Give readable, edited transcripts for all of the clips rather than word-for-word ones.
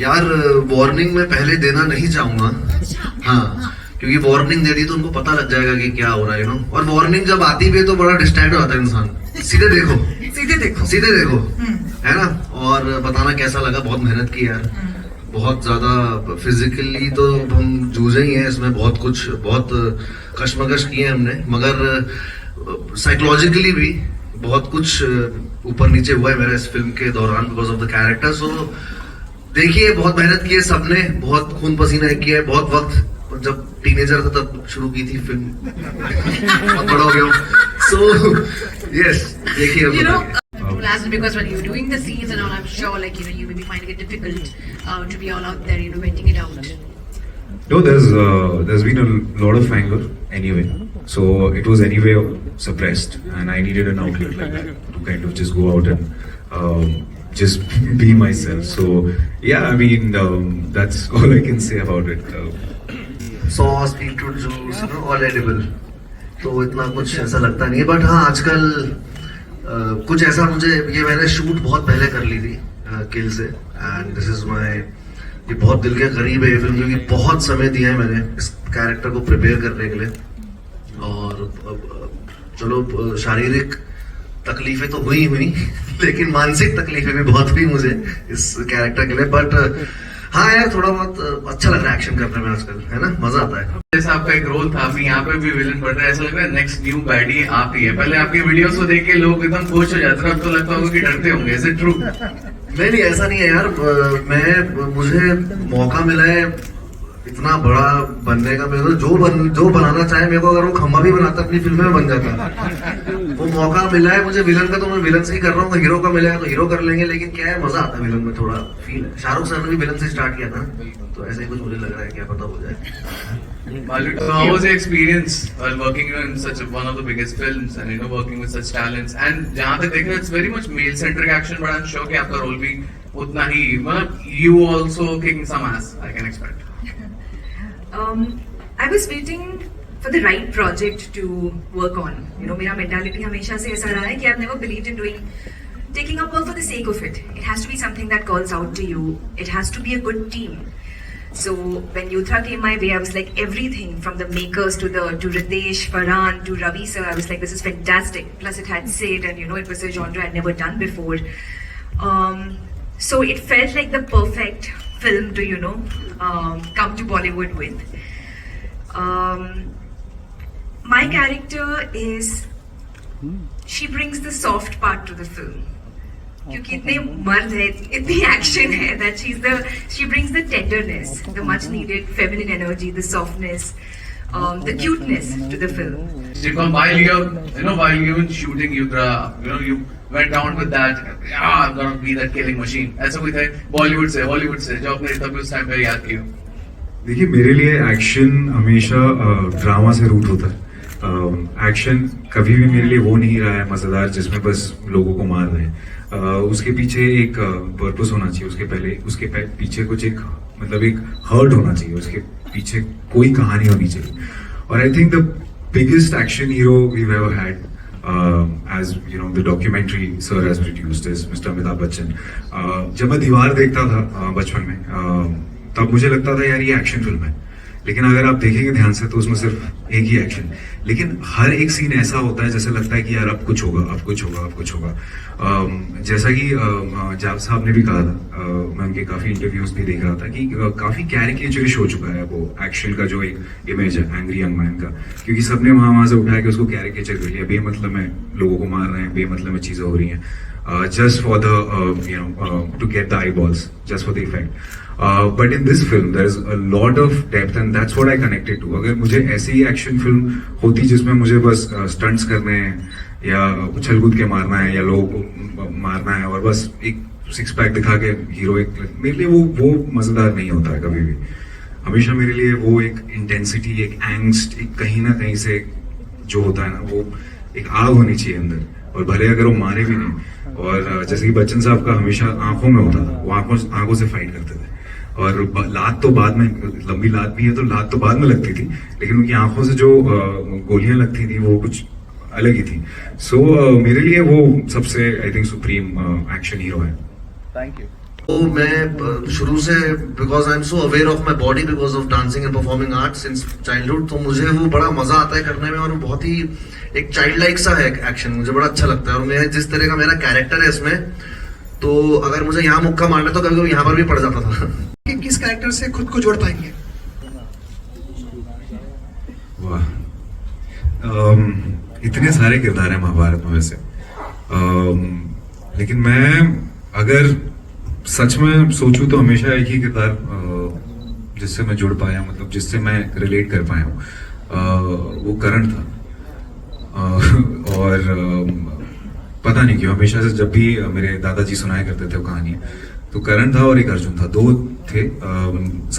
यार वार्निंग में पहले देना नहीं चाहूंगा। हाँ, क्योंकि वार्निंग दे दी तो उनको पता लग जाएगा कि क्या हो रहा है, और वार्निंग जब आती भी है तो बड़ा डिस्ट्रैक्ट हो जाता है इंसान। सीधे देखो, सीधे देखो, सीधे देखो, है ना। और बताना कैसा लगा, बहुत मेहनत की यार, बहुत ज्यादा फिजिकली तो हम जूझे ही हैं इसमें, बहुत कशमकश किए हैं हमने, मगर साइकोलॉजिकली भी बहुत कुछ ऊपर नीचे हुआ है मेरा इस फिल्म के दौरान बिकॉज ऑफ द कैरेक्टर। सो देखिए, बहुत मेहनत की है सबने, बहुत खून पसीना किया है, बहुत वक्त, जब टीनेजर था तब शुरू की थी फिल्म, बहुत बड़ा हो गया। सो यस, देखिए अब because when you're doing the scenes and all, I'm sure you will be finding it difficult to be all out there, venting it out. No, there's been a lot of anger anyway, so it was anyway suppressed, and I needed an outlet like that to kind of just go out and just be myself. So yeah, I mean that's all I can say about it. Sauce, beetroot juice, all edible, तो इतना कुछ ऐसा लगता नहीं है। But हाँ, आजकल कुछ ऐसा ये मैंने शूट बहुत पहले कर ली थी किल से, एंड दिस इज माय, ये बहुत दिल के करीब है ये फिल्म, क्योंकि बहुत समय दिया है मैंने इस कैरेक्टर को प्रिपेयर करने के लिए। और चलो, शारीरिक तकलीफें तो हुई लेकिन मानसिक तकलीफें भी बहुत हुई मुझे इस कैरेक्टर के लिए। बट हाँ यार, थोड़ा बहुत अच्छा लग रहा है एक्शन करने में आजकल, है ना, मजा आता है। जैसा आपका एक रोल था, अभी यहाँ पे भी विलन बन रहा है, ऐसा लग रहा है नेक्स्ट न्यू बैडी आप ही है। पहले आपकी वीडियोस को देख के लोग एकदम खुश हो जाते हैं, अब तो लगता होगा कि डरते होंगे। Is it true? नहीं, ऐसा नहीं है यार। मुझे मौका मिला है इतना बड़ा बनने का, मेरे जो बनाना चाहे मेरे को, अगर वो खम्मा भी बनाता अपनी फिल्म में बन जाता। वो मौका मिला है मुझे विलन का, तो मैं विलन से ही कर रहा हूँ। हीरो का मिला है तो हीरो कर लेंगे, लेकिन क्या है, मजा आता है विलन में, थोड़ा फील है। शाहरुख सर ने भी विलन से स्टार्ट किया था, तो ऐसे ही कुछ मुझे लग रहा है, क्या पता हो जाए। So how was your experience while working in such one of the biggest films and working with such talents? And जहाँ तक देखा, it's very much male centric action, but I'm sure कि आपका रोल भी उतना ही, मतलब you also kicking some ass, I can expect. I was waiting for the right project to work on. मेरा mentality हमेशा से ऐसा रहा है कि I've never believed in taking up work for the sake of it. It has to be something that calls out to you. It has to be a good team. So when Yuthra came my way, I was like, everything from the makers to Ritesh, Farhan to Ravi sir, I was like, this is fantastic. Plus it had Sid, and it was a genre I'd never done before. So it felt like the perfect film to come to Bollywood with. My character is, she brings the soft part to the film. क्योंकि इतने मर्द है, इतनी action है, that she brings the tenderness, the much needed feminine energy, the softness, the cuteness to the film. While you were shooting Yuthra, you went down with that, I'm gonna be that killing machine. ऐसा कोई था बॉलीवुड से जो आपने तब उस time पे याद किया? देखिए, मेरे लिए एक्शन हमेशा ड्रामा से रूट होता है। एक्शन कभी भी मेरे लिए वो नहीं रहा है मजेदार जिसमें बस लोगों को मार रहे हैं। उसके पीछे एक पर्पस होना चाहिए, उसके पीछे कुछ एक हर्ट होना चाहिए, उसके पीछे कोई कहानी होनी चाहिए। और I think the biggest action hero we ever had, as the documentary sir has produced, is Mr. Amitabh Bachchan. जब मैं दीवार देखता था बचपन में, तब मुझे लगता था यार ये एक्शन फिल्म है, लेकिन अगर आप देखेंगे ध्यान से तो उसमें सिर्फ एक ही एक्शन, लेकिन हर एक सीन ऐसा होता है जैसे लगता है कि यार अब कुछ होगा। जैसा कि जाब साहब ने भी कहा था, मैं उनके काफी इंटरव्यूज भी देख रहा था कि काफी कैरिकेचरिश हो चुका है वो एक्शन का जो एक इमेज है एंग्री यंग मैन का, क्योंकि सबने वहां से उठा के उसको कैरिकेचर कर लिया। बेमतलब में लोगों को मार रहे हैं, बेमतलब में चीजें हो रही हैं, just for the to get the eyeballs, just for the effect. But in this film there is a lot of depth, and that's what I connected to. अगर मुझे ऐसी ही एक्शन फिल्म होती जिसमें मुझे बस स्टंट्स करने हैं या उछल कूद के मारना है या लोगों को मारना है और बस एक सिक्स पैक दिखा के हीरो, मेरे लिए वो मजेदार नहीं होता है कभी भी। हमेशा मेरे लिए वो एक इंटेंसिटी, एक एंग्स्ट, एक कहीं ना कहीं से जो होता है ना, वो एक आग होनी चाहिए अंदर, और भले अगर वो मारे भी नहीं। और जैसे कि बच्चन साहब का हमेशा आंखों में होता था, वो आंखों से फाइट करते थे, और लात तो बाद में, लंबी लात भी है तो लात तो बाद में लगती थी, लेकिन उनकी आंखों से जो गोलियां लगती थी वो कुछ अलग ही थी। सो मेरे लिए वो सबसे I think supreme action hero है। Thank you. तो मैं शुरू से because I am so aware of my body because of dancing and performing art since childhood, तो मुझे वो बड़ा मजा आता है करने में, और बहुत ही एक चाइल्ड लाइक सा है एक्शन, मुझे बड़ा अच्छा लगता है। और मैं जिस तरह का मेरा कैरेक्टर है इसमें, तो अगर मुझे यहाँ मुक्का मारना तो कभी कभी यहाँ पर भी पड़ जाता था। कि किस कैरेक्टर से खुद को जोड़ पाएंगे? वाह, इतने सारे किरदार हैं महाभारत में वैसे, लेकिन मैं अगर सच में सोचूं तो हमेशा एक ही किरदार जिससे मैं जुड़ पाया, मतलब जिससे मैं रिलेट कर पाया हूँ, वो करण था। और पता नहीं क्यों हमेशा से जब भी मेरे दादाजी सुनाया करते थे वो कहानी, तो करण था और एक अर्जुन था, दो थे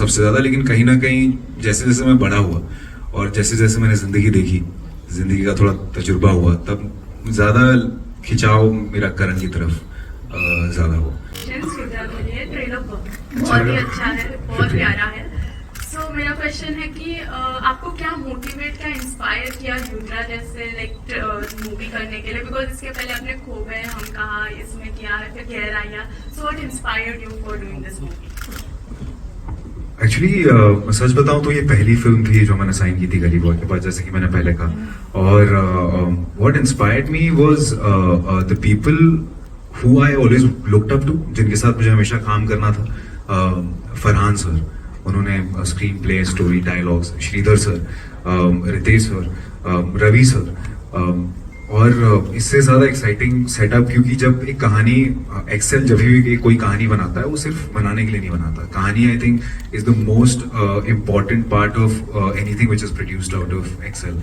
सबसे ज्यादा। लेकिन कहीं ना कहीं जैसे जैसे मैं बड़ा हुआ और जैसे जैसे मैंने जिंदगी देखी, जिंदगी का थोड़ा तजुर्बा हुआ, तब ज्यादा खिंचाव मेरा करण की तरफ ज्यादा हुआ। ट्रेलर बहुत ही अच्छा है, बहुत प्यारा है। सो मेरा क्वेश्चन है कि आपको क्या मोटिवेट, क्या इंस्पायर किया युद्रा जैसे लाइक मूवी करने के लिए? बिकॉज इसके पहले आपने खो गए, हम कहा, इसमें किया, फिर गहराइयाँ। So what inspired you for doing this movie? Actually सच बताऊं तो ये पहली फिल्म थी जो मैंने साइन की थी गली बॉय के पास, जैसे कि मैंने पहले कहा। और what inspired me was the people who I always looked up to, जिनके साथ मुझे हमेशा काम करना था। फरहान सर, उन्होंने screenplay, story, dialogues, Shridhar sir, Ritesh sir, Ravi sir, और इससे ज्यादा एक्साइटिंग सेटअप, क्योंकि जब एक कहानी एक्सेल जब भी कोई कहानी बनाता है वो सिर्फ बनाने के लिए नहीं बनाता। कहानी I think is the most important part of anything which is produced out of Excel.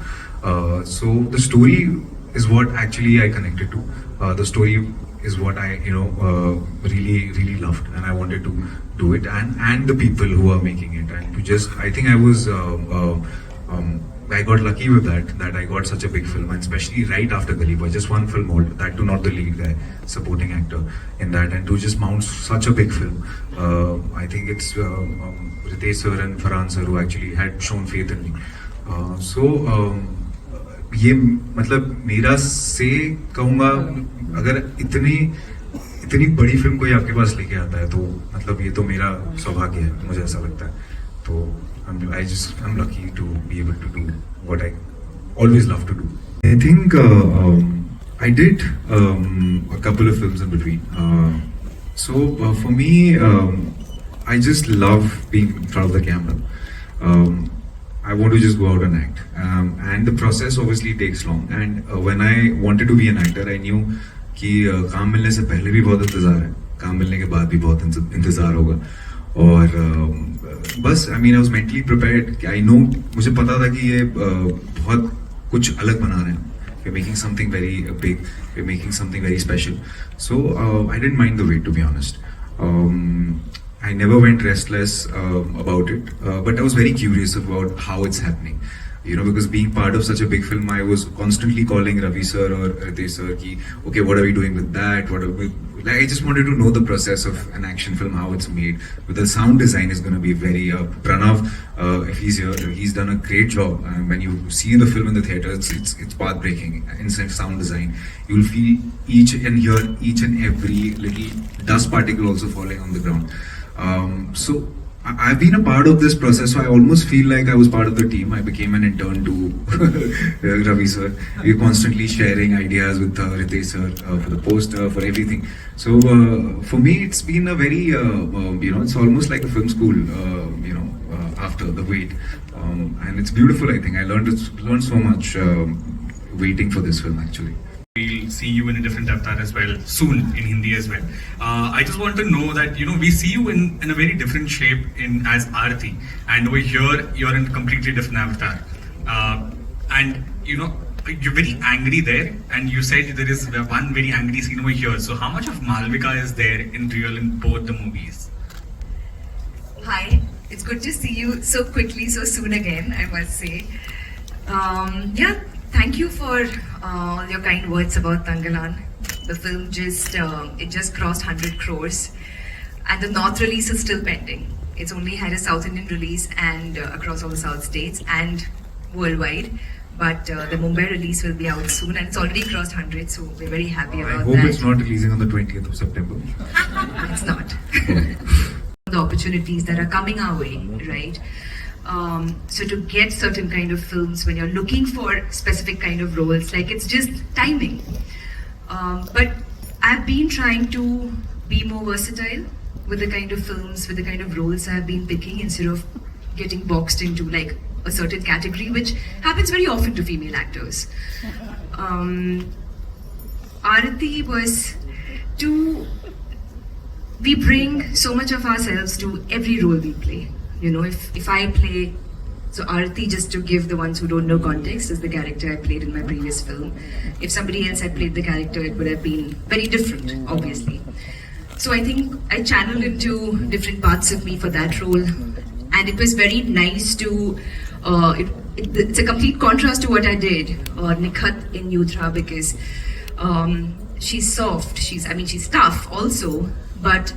So the story is what actually I connected to, the story is what I really loved, and I wanted to do it, and the people who are making it, and to just, I think I was I got lucky with that I got such a big film, and especially right after Gully Boy, just one film old, that too not the lead guy, supporting actor in that, and to just mount such a big film, I think it's Ritesh sir and Farhan sir who actually had shown faith in me. So ये मतलब मेरा से कहूँगा, अगर इतनी बड़ी film कोई आपके पास लेके आता है तो मतलब ये तो मेरा सौभाग्य है, मुझे ऐसा लगता है। तो I'm lucky to be able to do what I always love to do. I think I did a couple of films in between. So for me, I just love being in front of the camera. I want to just go out and act, and the process obviously takes long. And when I wanted to be an actor, I knew कि काम मिलने से पहले भी बहुत इंतजार है, काम मिलने के बाद भी बहुत इंतजार होगा। और बस I mean I was mentally prepared कि I know, मुझे पता था कि ये बहुत कुछ अलग बना रहे हैं, we're making something very big, we're making something very special. So I didn't mind the wait, to be honest. I never went restless about it, but I was very curious about how it's happening. You know, because being part of such a big film, I was constantly calling Ravi sir or Ritesh sir ki, okay, what are we doing with that? Like, I just wanted to know the process of an action film, how it's made. But the sound design is going to be very, Pranav, if he's here, he's done a great job. When you see the film in the theater, it's path-breaking. In sound design, you'll feel each and every little dust particle also falling on the ground. So I've been a part of this process, so I almost feel like I was part of the team. I became an intern to Ravi sir. We're constantly sharing ideas with Ritesh sir for the poster, for everything. So for me, it's been a very, it's almost like a film school, after the wait. And it's beautiful, I think. I learned so much waiting for this film, actually. We'll see you in a different avatar as well soon, in Hindi as well. I just want to know that we see you in a very different shape as Aarti, and over here you're in a completely different avatar. And you're very angry there, and you said there is one very angry scene over here. So how much of Malvika is there in both the movies? Hi, it's good to see you so quickly, so soon again, I must say. Thank you for all your kind words about Tangalan. The film just crossed 100 crores, and the North release is still pending. It's only had a South Indian release and across all the South states and worldwide. But the Mumbai release will be out soon, and it's already crossed 100, so we're very happy I about hope that. it's not releasing on the 20th of September. It's not. The opportunities that are coming our way, right? So to get certain kind of films when you're looking for specific kind of roles, like it's just timing. But I've been trying to be more versatile with the kind of films, with the kind of roles I've been picking, instead of getting boxed into like a certain category, which happens very often to female actors. Aarati was we bring so much of ourselves to every role we play. You know, if I play, so Aarati, just to give the ones who don't know context, is the character I played in my previous film. If somebody else had played the character, it would have been very different, obviously. So I think I channeled into different parts of me for that role, and it was very nice to. It's a complete contrast to what I did, Nikhat in Yudra, because she's soft. She's tough also, but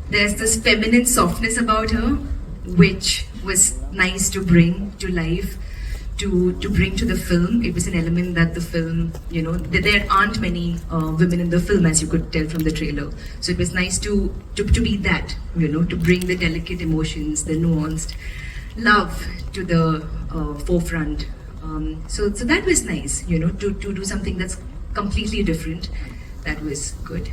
there's this feminine softness about her, which was nice to bring to life, to bring to the film. It was an element that the film, you know, there aren't many women in the film, as you could tell from the trailer. So it was nice to be that, you know, to bring the delicate emotions, the nuanced love to the forefront. So that was nice, you know, to do something that's completely different. That was good.